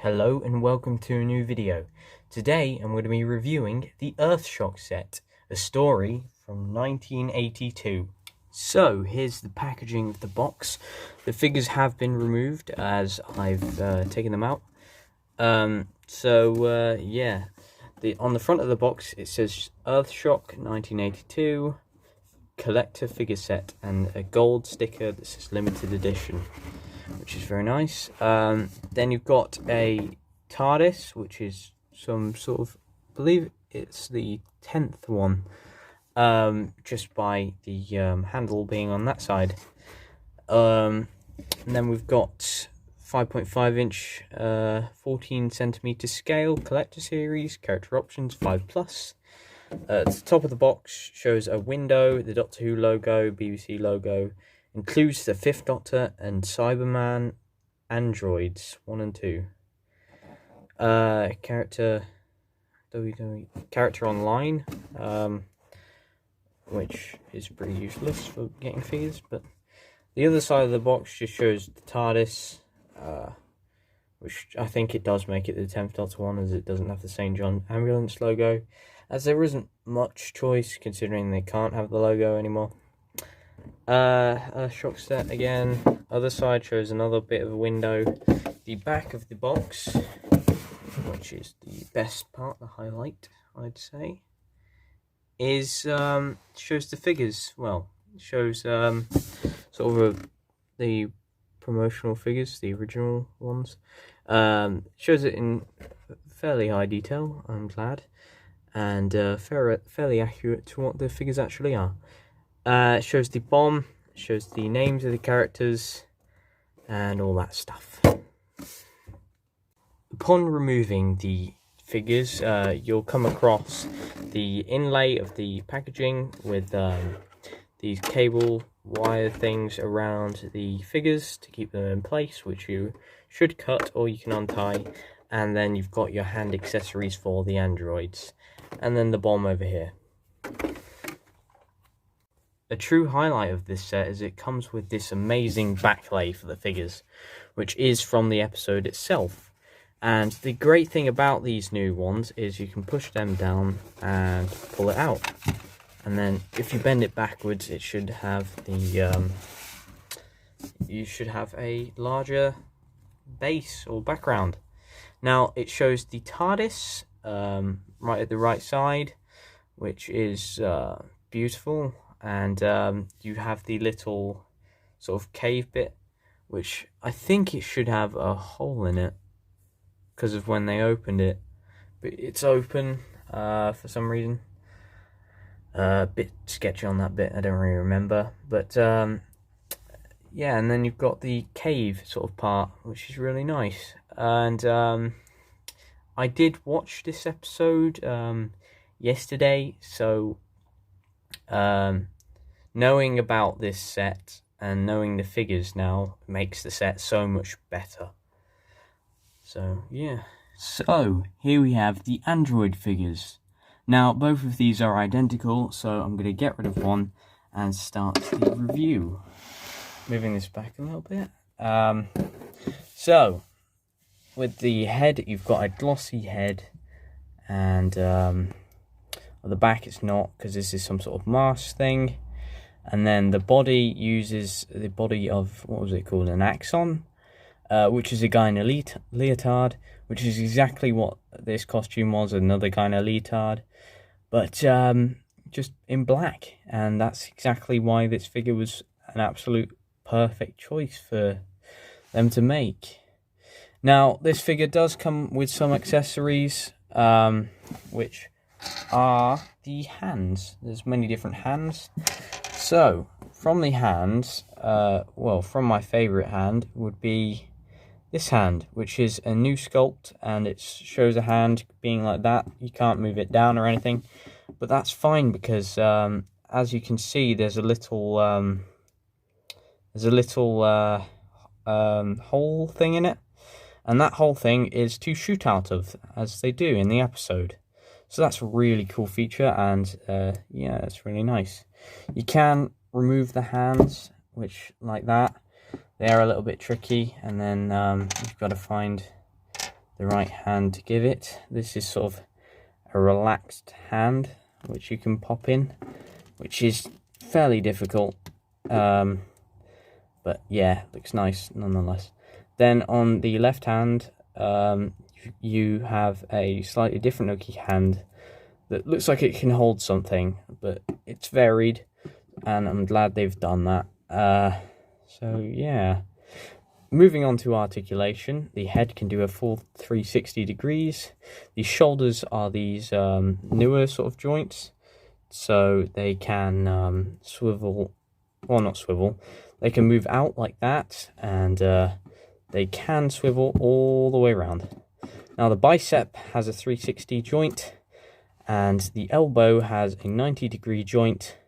Hello and welcome to a new video. Today I'm going to be reviewing the Earthshock set, a story from 1982. So here's the packaging of the box. The figures have been removed as I've taken them out. On the front of the box it says Earthshock 1982 collector figure set and a gold sticker that says limited edition, which is very nice. Then you've got a TARDIS, which is some sort of, I believe it's the 10th one, just by the handle being on that side. And then we've got 5.5 inch, 14 centimeter scale collector series, character options 5+. At the top of the box shows a window, the Doctor Who logo, BBC logo, includes the Fifth Doctor and Cyberman androids 1 and 2. Character online, which is pretty useless for getting figures. But the other side of the box just shows the TARDIS, which I think it does make it the 10th Doctor one, as it doesn't have the St. John ambulance logo, as there isn't much choice considering they can't have the logo anymore. Shock set again. Other side shows another bit of a window. The back of the box, which is the best part, the highlight, I'd say, is shows the figures. Well, it shows the promotional figures, the original ones. Shows it in fairly high detail, I'm glad, and fairly accurate to what the figures actually are. It shows the bomb, shows the names of the characters, and all that stuff. Upon removing the figures, you'll come across the inlay of the packaging with these cable wire things around the figures to keep them in place, which you should cut or you can untie. And then you've got your hand accessories for the androids, and then the bomb over here. A true highlight of this set is it comes with this amazing backlay for the figures, which is from the episode itself. And the great thing about these new ones is you can push them down and pull it out. And then if you bend it backwards, it should have the you should have a larger base or background. Now it shows the TARDIS right at the right side, which is beautiful. And you have the little sort of cave bit, which I think it should have a hole in it because of when they opened it, but it's open for some reason. A bit sketchy on that bit, I don't really remember, but yeah. And then you've got the cave sort of part, which is really nice. And I did watch this episode yesterday, so knowing about this set and knowing the figures now makes the set so much better. So yeah. So here we have the android figures. Now both of these are identical, so I'm going to get rid of one and start the review. Moving this back a little bit. So with the head, you've got a glossy head, and on the back it's not, because this is some sort of mask thing. And then the body uses the body of, what was it called, an axon, which is a guy in a leotard, which is exactly what this costume was, another guy in a leotard, but just in black. And that's exactly why this figure was an absolute perfect choice for them to make. Now, this figure does come with some accessories, which are the hands. There's many different hands. So, from the hands, from my favourite hand would be this hand, which is a new sculpt, and it shows a hand being like that. You can't move it down or anything, but that's fine because, as you can see, there's a little hole thing in it, and that whole thing is to shoot out of, as they do in the episode. So that's a really cool feature, and yeah, it's really nice. You can remove the hands, which, like that, they're a little bit tricky, and then you've got to find the right hand to give it. This is sort of a relaxed hand, which you can pop in, which is fairly difficult. But yeah, looks nice nonetheless. Then on the left hand, you have a slightly different looking hand that looks like it can hold something, but it's varied, and I'm glad they've done that. So yeah. Moving on to articulation, the head can do a full 360 degrees. The shoulders are these newer sort of joints, so they can swivel, well, not swivel, they can move out like that, and they can swivel all the way around. Now the bicep has a 360 joint, and the elbow has a 90-degree joint,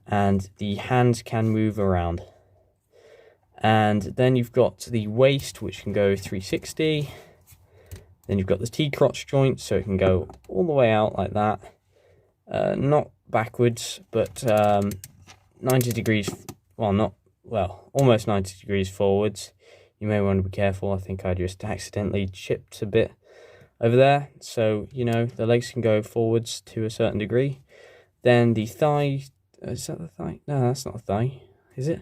and the hands can move around. And then you've got the waist, which can go 360. Then you've got the T-crotch joint, so it can go all the way out like that. Not backwards, but 90 degrees, almost 90 degrees forwards. You may want to be careful. I think I just accidentally chipped a bit over there. So, you know, the legs can go forwards to a certain degree. Then the thigh, is that the thigh? No, that's not a thigh, is it?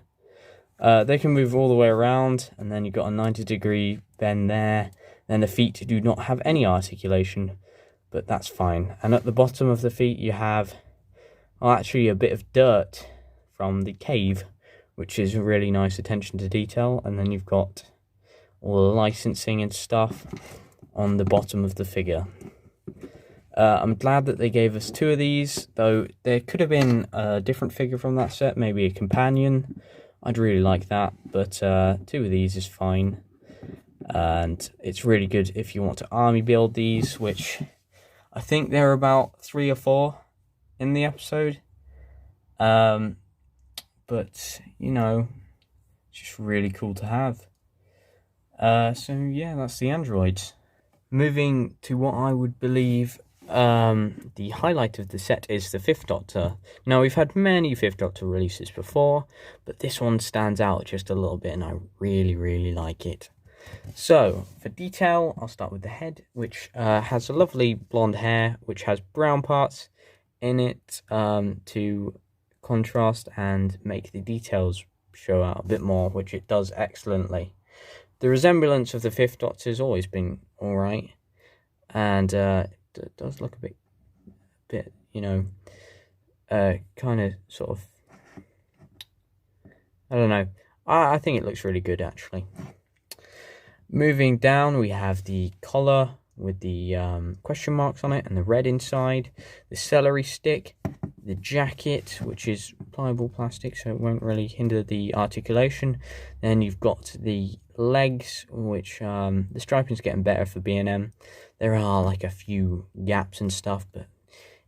They can move all the way around, and then you've got a 90-degree bend there. Then the feet do not have any articulation, but that's fine. And at the bottom of the feet you have, actually a bit of dirt from the cave, which is a really nice attention to detail. And then you've got all the licensing and stuff on the bottom of the figure. I'm glad that they gave us 2 of these, though there could have been a different figure from that set, maybe a companion. I'd really like that, but 2 of these is fine. And it's really good if you want to army build these, which I think there are about 3 or 4 in the episode. But, you know, it's just really cool to have. So, yeah, that's the androids. Moving to what I would believe the highlight of the set is the 5th Doctor. Now, we've had many 5th Doctor releases before, but this one stands out just a little bit, and I really, really like it. So, for detail, I'll start with the head, which has a lovely blonde hair, which has brown parts in it to contrast and make the details show out a bit more, which it does excellently. The resemblance of the 5th Doctor has always been alright, and it does look a bit, you know, kind of sort of, I don't know. I think it looks really good, actually. Moving down, we have the collar with the question marks on it and the red inside, the celery stick, the jacket, which is pliable plastic, so it won't really hinder the articulation. Then you've got the legs, which the striping's getting better for B&M. There are like a few gaps and stuff, but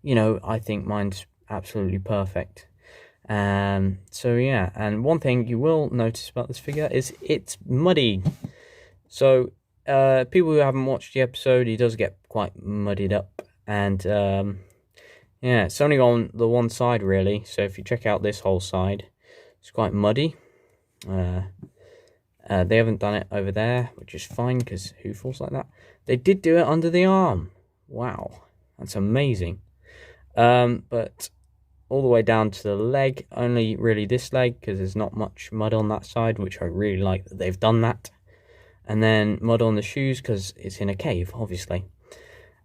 you know, I think mine's absolutely perfect. So yeah, and one thing you will notice about this figure is it's muddy. So people who haven't watched the episode, he does get quite muddied up, and yeah, it's only on the one side really, so if you check out this whole side, it's quite muddy. They haven't done it over there, which is fine, because who falls like that? They did do it under the arm. Wow, that's amazing. But all the way down to the leg, only really this leg, because there's not much mud on that side, which I really like that they've done that. And then mud on the shoes, because it's in a cave, obviously.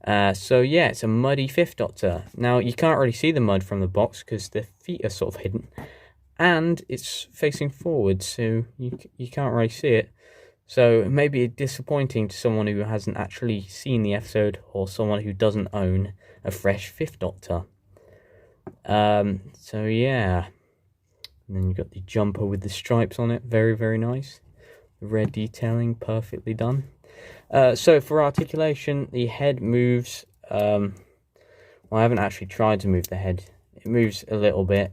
So yeah, it's a muddy 5th Doctor. Now, you can't really see the mud from the box, because the feet are sort of hidden. And it's facing forward, so you can't really see it. So it may be disappointing to someone who hasn't actually seen the episode, or someone who doesn't own a fresh 5th Doctor. So yeah. And then you've got the jumper with the stripes on it. Very, very nice. The red detailing, perfectly done. So for articulation, the head moves. Well, I haven't actually tried to move the head. It moves a little bit.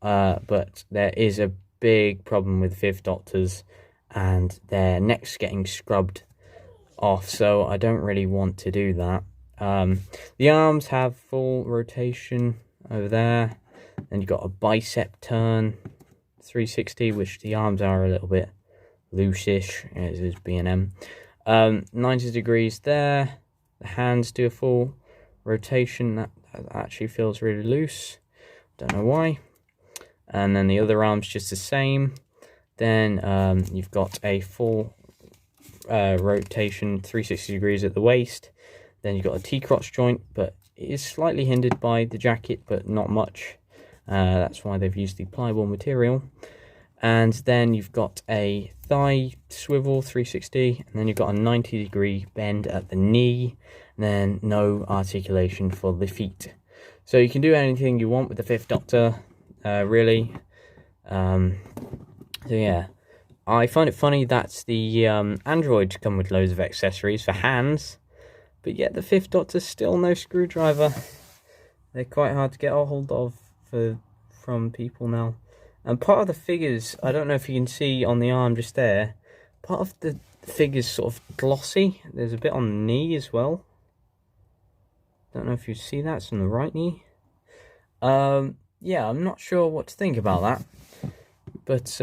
But there is a big problem with 5th Doctors, and their necks getting scrubbed off, so I don't really want to do that. The arms have full rotation over there. Then you've got a bicep turn 360, which the arms are a little bit loose-ish, as is B&M. 90 degrees there. The hands do a full rotation. That actually feels really loose. Don't know why. And then the other arm's just the same. Then you've got a full rotation, 360 degrees at the waist. Then you've got a T-crotch joint, but it is slightly hindered by the jacket, but not much. That's why they've used the pliable material. And then you've got a thigh swivel 360, and then you've got a 90-degree bend at the knee, and then no articulation for the feet. So you can do anything you want with the Fifth Doctor, really. So yeah, I find it funny that the androids come with loads of accessories for hands, but yet the Fifth Doctor's still no screwdriver. They're quite hard to get a hold of from people now. And part of the figures, I don't know if you can see on the arm just there, part of the figure's sort of glossy. There's a bit on the knee as well. Don't know if you see that, it's on the right knee. Yeah, I'm not sure what to think about that. But,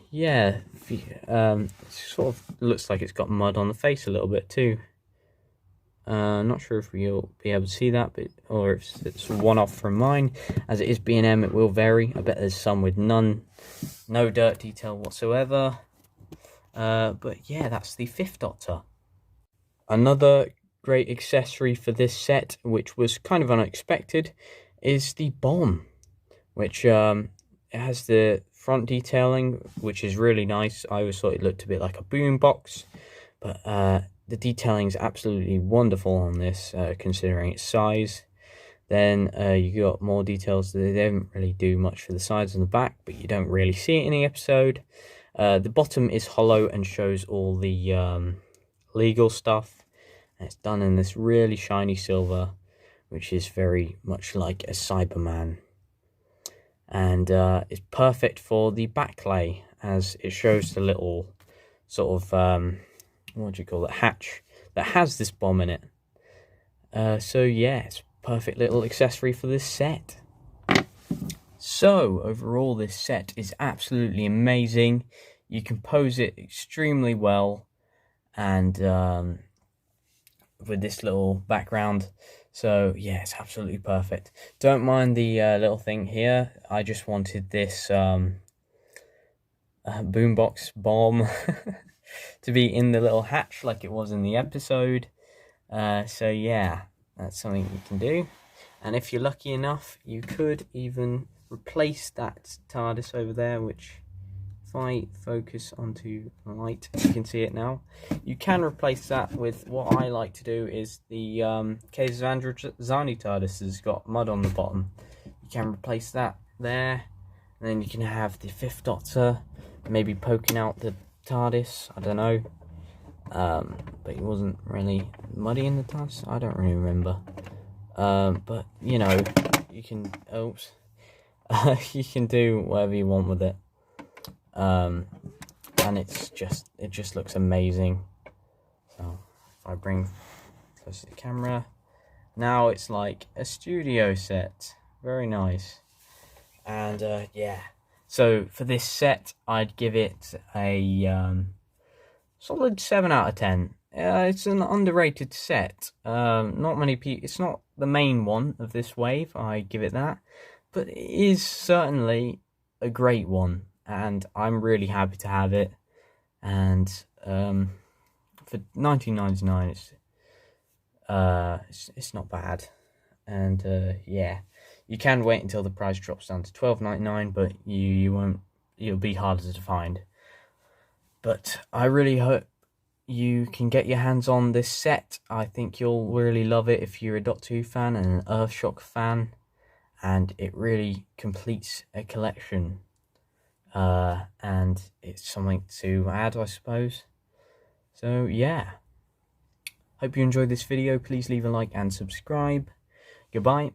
yeah, it sort of looks like it's got mud on the face a little bit too. Not sure if you'll be able to see that, or if it's one-off from mine. As it is B&M, it will vary. I bet there's some with no dirt detail whatsoever. But yeah, that's the Fifth Doctor. Another great accessory for this set, which was kind of unexpected, is the bomb, which it has the front detailing, which is really nice. I always thought it looked a bit like a boom box, but the detailing is absolutely wonderful on this, considering its size. Then you got more details. They don't really do much for the sides and the back, but you don't really see it in the episode. The bottom is hollow and shows all the legal stuff. And it's done in this really shiny silver, which is very much like a Cyberman. And it's perfect for the backlay, as it shows the little sort of what do you call it, hatch that has this bomb in it. So yeah, it's a perfect little accessory for this set. So overall, this set is absolutely amazing. You can pose it extremely well, and with this little background. So yeah, it's absolutely perfect. Don't mind the little thing here. I just wanted this boombox bomb to be in the little hatch like it was in the episode. So yeah, that's something you can do. And if you're lucky enough, you could even replace that TARDIS over there, which, if I focus onto the light, you can see it now. You can replace that with what I like to do is the Cases of Androzani TARDIS has got mud on the bottom. You can replace that there, and then you can have the Fifth Doctor maybe poking out the TARDIS, I don't know, but it wasn't really muddy in the TARDIS, I don't really remember, but you know, you can, you can do whatever you want with it, and it just looks amazing. So if I bring close to the camera, now it's like a studio set, very nice. And yeah, so for this set, I'd give it a solid 7 out of 10. It's an underrated set. Not many people. It's not the main one of this wave, I give it that, but it is certainly a great one, and I'm really happy to have it. And for $19.99, it's not bad. And yeah, you can wait until the price drops down to $12.99, but you won't. It'll be harder to find. But I really hope you can get your hands on this set. I think you'll really love it if you're a Doctor Who fan and an Earthshock fan, and it really completes a collection. And it's something to add, I suppose. So yeah, hope you enjoyed this video. Please leave a like and subscribe. Goodbye.